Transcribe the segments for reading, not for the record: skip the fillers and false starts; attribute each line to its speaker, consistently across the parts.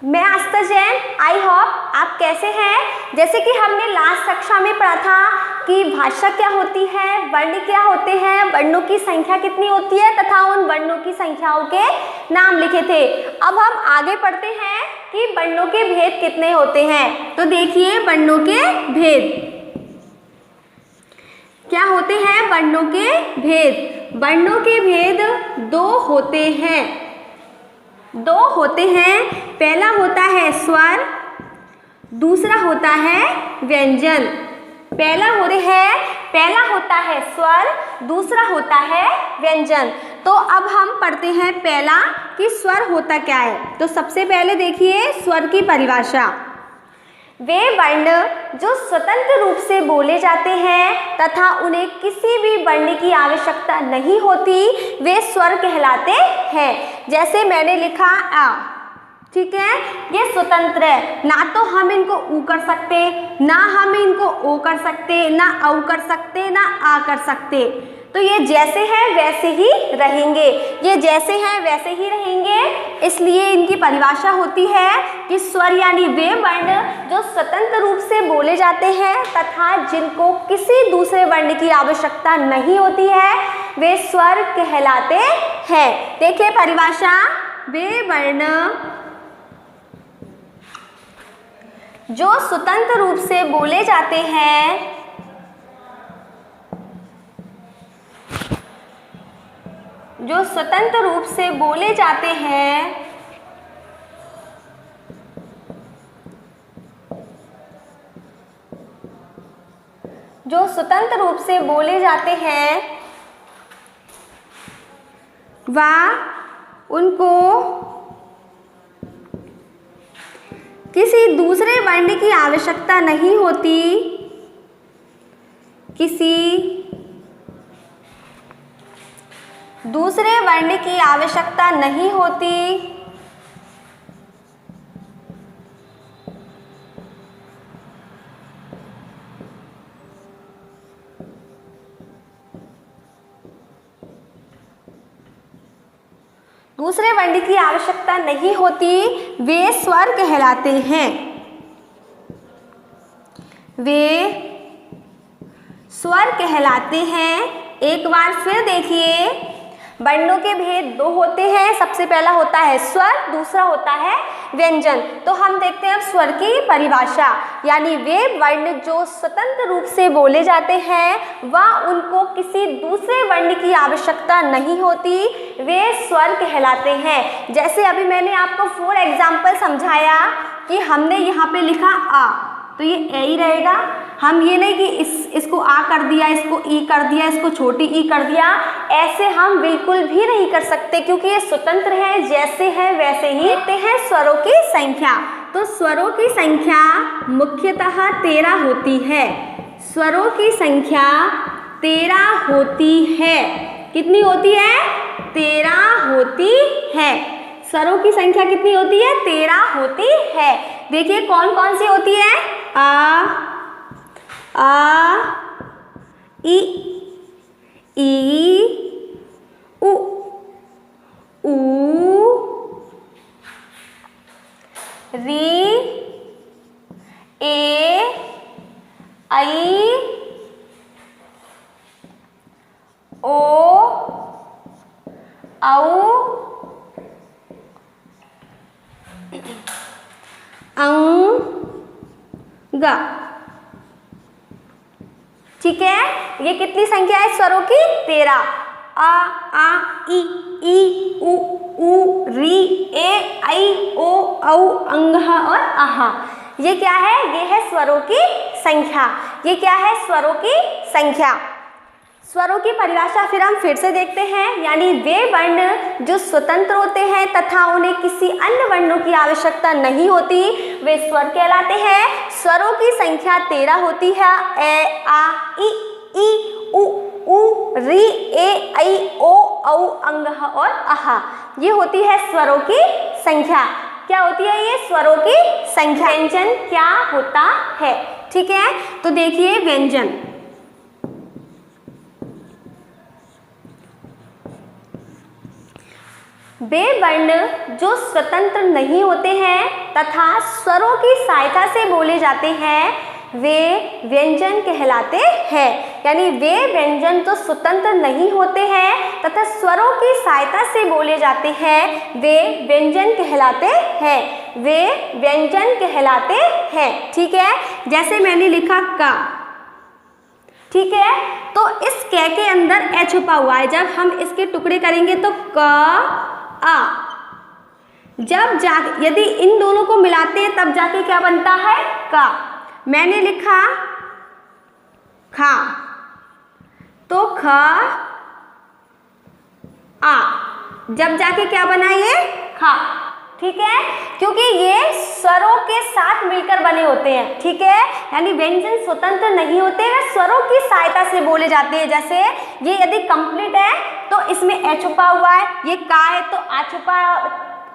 Speaker 1: मैं आस्था Jain. I hope आप कैसे हैं। जैसे कि हमने लास्ट कक्षा में पढ़ा था कि भाषा क्या होती है, वर्ण क्या होते हैं, वर्णों की संख्या कितनी होती है तथा उन वर्णों की संख्याओं के नाम लिखे थे। अब हम आगे पढ़ते हैं कि वर्णों के भेद कितने होते हैं। तो देखिए वर्णों के भेद क्या होते हैं। वर्णों के भेद, वर्णों के भेद दो होते हैं। पहला होता है स्वर, दूसरा होता है व्यंजन। पहला होता है स्वर, दूसरा होता है व्यंजन। तो अब हम पढ़ते हैं पहला कि स्वर होता क्या है। तो सबसे पहले देखिए स्वर की परिभाषा। वे वर्ण जो स्वतंत्र रूप से बोले जाते हैं तथा उन्हें किसी भी वर्ण की आवश्यकता नहीं होती, वे स्वर कहलाते हैं। जैसे मैंने लिखा आ, ठीक है, ये स्वतंत्र है, ना तो हम इनको ऊ कर सकते, ना हम इनको ओ कर सकते, ना औ कर सकते, ना आ कर सकते। तो ये जैसे हैं वैसे ही रहेंगे, इसलिए इनकी परिभाषा होती है कि स्वर यानी वे वर्ण जो स्वतंत्र रूप से बोले जाते हैं तथा जिनको किसी दूसरे वर्ण की आवश्यकता नहीं होती है, वे स्वर कहलाते हैं। देखिए परिभाषा, वे वर्ण जो स्वतंत्र रूप से बोले जाते हैं जो स्वतंत्र रूप से बोले जाते हैं वह उनको किसी दूसरे वर्ण की आवश्यकता नहीं होती, किसी दूसरे वर्ण की आवश्यकता नहीं होती, दूसरे वर्ण की आवश्यकता नहीं होती, वे स्वर कहलाते हैं। वे स्वर कहलाते हैं। एक बार फिर देखिए, वर्णों के भेद दो होते हैं। सबसे पहला होता है स्वर, दूसरा होता है व्यंजन। तो हम देखते हैं अब स्वर की परिभाषा, यानी वे वर्ण जो स्वतंत्र रूप से बोले जाते हैं वह उनको किसी दूसरे वर्ण की आवश्यकता नहीं होती, वे स्वर कहलाते हैं। जैसे अभी मैंने आपको फॉर एग्जाम्पल समझाया कि हमने यहाँ पे लिखा आ, तो ये ए ही रहेगा। हम ये नहीं कि इसको आ कर दिया, इसको ई कर दिया, इसको छोटी ई कर दिया, ऐसे हम बिल्कुल भी नहीं कर सकते क्योंकि ये स्वतंत्र है, जैसे है वैसे ही। देखते हैं स्वरों की संख्या। तो स्वरों की संख्या मुख्यतः 13 होती है। स्वरों की संख्या 13 होती है। कितनी होती है? 13 होती है। स्वरों की संख्या कितनी होती है? 13 होती है। देखिए कौन कौन सी होती है? आ इ उ री ए ऐ ओ औ ग। ठीक है, ये कितनी संख्या है स्वरों की? 13। आ ई उ री ए ऐ ओ औ अंग और आहा। ये क्या है? ये है स्वरों की संख्या। ये क्या है? स्वरों की संख्या। स्वरों की परिभाषा फिर से देखते हैं, यानी वे वर्ण जो स्वतंत्र होते हैं तथा उन्हें किसी अन्य वर्णों की आवश्यकता नहीं होती, वे स्वर कहलाते हैं। स्वरों की संख्या 13 होती है। ए आ ई उ री ए ऐ ओ औ अंग और आहा। ये होती है स्वरों की संख्या। क्या होती है ये? स्वरों की संख्या। व्यंजन क्या होता है? ठीक है, तो देखिए व्यंजन। वे वर्ण जो स्वतंत्र नहीं होते हैं तथा स्वरों की सहायता से बोले जाते हैं वे व्यंजन कहलाते हैं। यानी वे व्यंजन जो स्वतंत्र नहीं होते हैं तथा स्वरों की सहायता से बोले जाते हैं वे व्यंजन कहलाते हैं। वे व्यंजन कहलाते हैं। ठीक है, जैसे मैंने लिखा का, ठीक है, तो इस क के अंदर ए छुपा हुआ है। जब हम इसके टुकड़े करेंगे तो क आ, जब जा यदि इन दोनों को मिलाते हैं तब जाके क्या बनता है का। मैंने लिखा खा तो ख आ, जब जाके क्या बना ये खा। ठीक है, क्योंकि ये स्वरों के साथ मिलकर बने होते हैं। ठीक है, यानी व्यंजन स्वतंत्र नहीं होते हैं, स्वरों की सहायता से बोले जाते हैं। जैसे ये यदि कंप्लीट है तो इसमें ए छुपा हुआ है, ये का है तो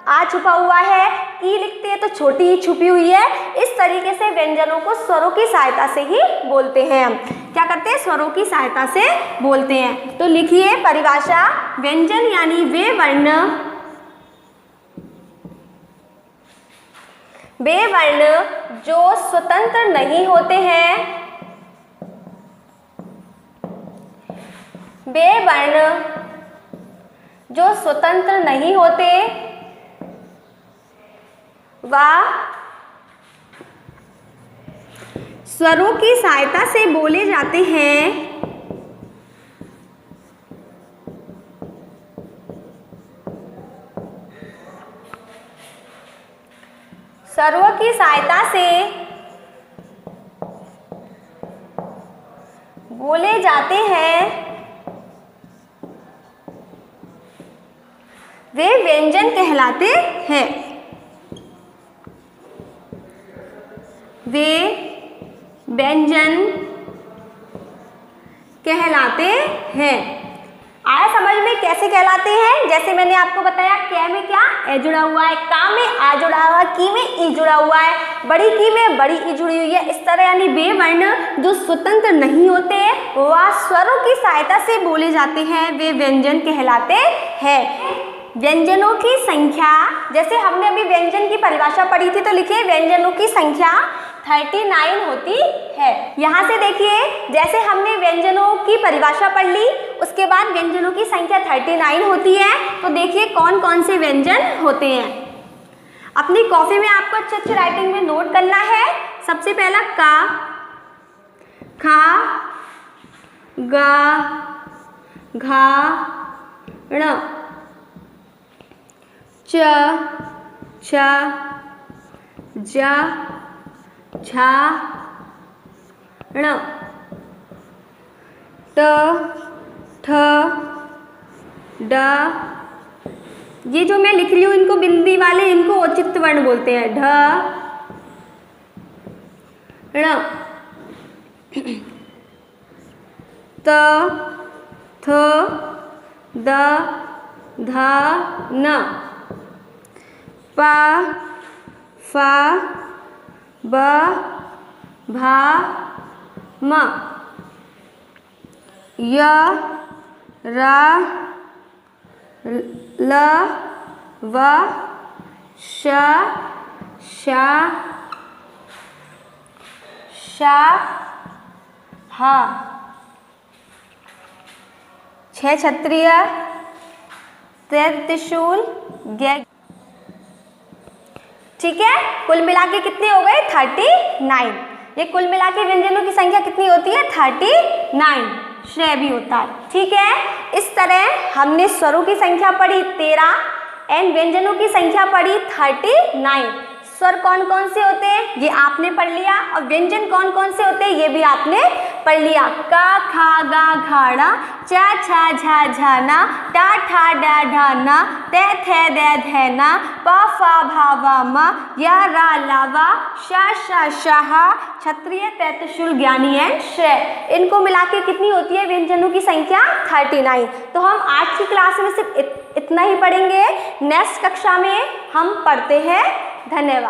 Speaker 1: आ छुपा हुआ है, की लिखते हैं तो छोटी ही छुपी हुई है। इस तरीके से व्यंजनों को स्वरों की सहायता से ही बोलते हैं। हम क्या करते हैं, स्वरों की सहायता से बोलते हैं। तो लिखिए परिभाषा, व्यंजन यानी वे वर्ण जो स्वतंत्र नहीं होते हैं, वे वर्ण जो स्वतंत्र नहीं होते व स्वरों की सहायता से बोले जाते हैं स्वरों की सहायता से बोले जाते हैं वे व्यंजन कहलाते हैं। वे व्यंजन कहलाते हैं। आया समझ में कैसे कहलाते हैं? जैसे मैंने आपको बताया, कै में क्या ए जुड़ा हुआ है, का में आ जुड़ा हुआ है, की में ई जुड़ा हुआ है, बड़ी की में बड़ी ई जुड़ी हुई है। इस तरह यानी वे वर्ण जो स्वतंत्र नहीं होते वह स्वरों की सहायता से बोले जाते हैं, वे व्यंजन कहलाते हैं। व्यंजनों की संख्या, जैसे हमने अभी व्यंजन की परिभाषा पढ़ी थी, तो लिखिए व्यंजनों की संख्या 39 होती है। यहाँ से देखिए, जैसे हमने व्यंजनों की परिभाषा पढ़ ली, उसके बाद व्यंजनों की संख्या 39 होती है। तो देखिए कौन कौन से व्यंजन होते हैं। अपनी कॉपी में आपको अच्छे राइटिंग में नोट करना है। सबसे पहला का, खा, गा, घा, ण, च, छ, ज, झा, ण, ट, ठ, ड। ये जो मैं लिख रही हूँ इनको बिंदी वाले, इनको औचित्य वर्ण बोलते हैं। ढ, ण, त, थ, द, ध, न, प, फ, ब, भ, म, य, र, ल, व, श, श, ह। 6 क्षत्रिय, 13 त्रिशूल, 11। ठीक है, कुल मिला के कितने हो गए? 39। ये कुल मिला के व्यंजनों की संख्या कितनी होती है? 39। श्रेय भी होता है। ठीक है, इस तरह हमने स्वरों की संख्या पढ़ी 13 एंड व्यंजनों की संख्या पढ़ी 39। स्वर कौन कौन से होते हैं ये आपने पढ़ लिया, और व्यंजन कौन कौन से होते हैं ये भी आपने पढ़ लिया। का, खा, गा, घाड़ा, चा, छा, झा, झाना, टा, ठा, डा, ढाना, ते, थे, दे, धैना, प, फा, भा, वा, मा, या, रा, लावा, शा, शा, शाहा, क्षत्रिय, त्रिशूल, ज्ञानी एंड श्रेय। इनको मिला के कितनी होती है व्यंजनों की संख्या? 39। तो हम आज की क्लास में सिर्फ इतना ही पढ़ेंगे। नेक्स्ट कक्षा में हम पढ़ते हैं। धन्यवाद।